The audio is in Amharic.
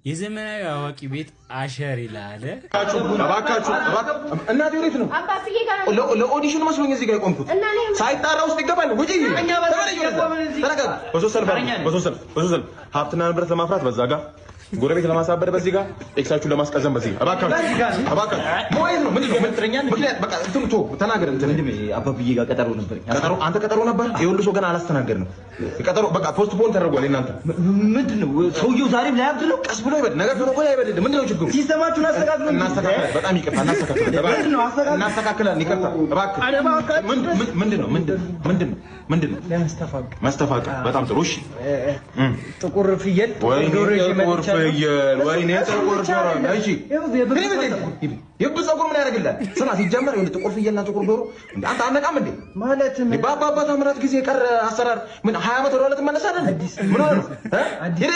የዘመናዊ አዋቂ ቤት አሸር ይላል። አባካችሁ እናቴ ወዴት ነው? ለኦዲሽን መስሎኝ እዚህ ጋር የቆምኩት ሳይጣራ ውስጥ ይገባል። ውጪ ተረጋጋ። በሶስት ሀብትና ንብረት ለማፍራት በዛ ጋር ጎረቤት ለማሳበድ በዚህ ጋር ኤክሳችሁን ለማስቀዘም በዚህ ጋር አባካችሁ ሞይዝ ነው ምንድነው መጥረኛል ምክንያት በቃ እንትምቶ ተናገር እንትን አባብዬ ጋር ቀጠሮ ነበር። አንተ ቀጠሮ ነበር? ይኸውልህ ሰው ገና አላስተናገርንም። ቀጠሮ በቃ ፖስትፖን ተደርጓል። እናንተ ምንድነው ሰውየው ዛሬም ላያብድ ነው? ቀስ ብሎ ይበል ነገር ከሆነ ቆይ አይበል። ምንድነው ችግሩ? ሲስተማችሁን አስተካክሉ። እናስተካክላለን። በጣም ይቅርታ እናስተካክላለን። ይቅርታ እባክህ ምንድነው ማስተፋቀር? በጣም ጥሩ እሺ። ጥቁር ፍየል ወይኔ ጥቁር ዶሮ እሺ። የብዙ ፀጉር ምን ያደርግልሃል? ስማ ሲጀመር ይኸውልህ ጥቁር ፍየልና ጥቁር ዶሮ አንተ አነቃም እንዴ? ማለት በአባባ ታምራት ጊዜ ቀረ አሰራር ምን 20 ዓመት ወደ ኋላ ትመለሳለህ? ምን ሆነ ነው?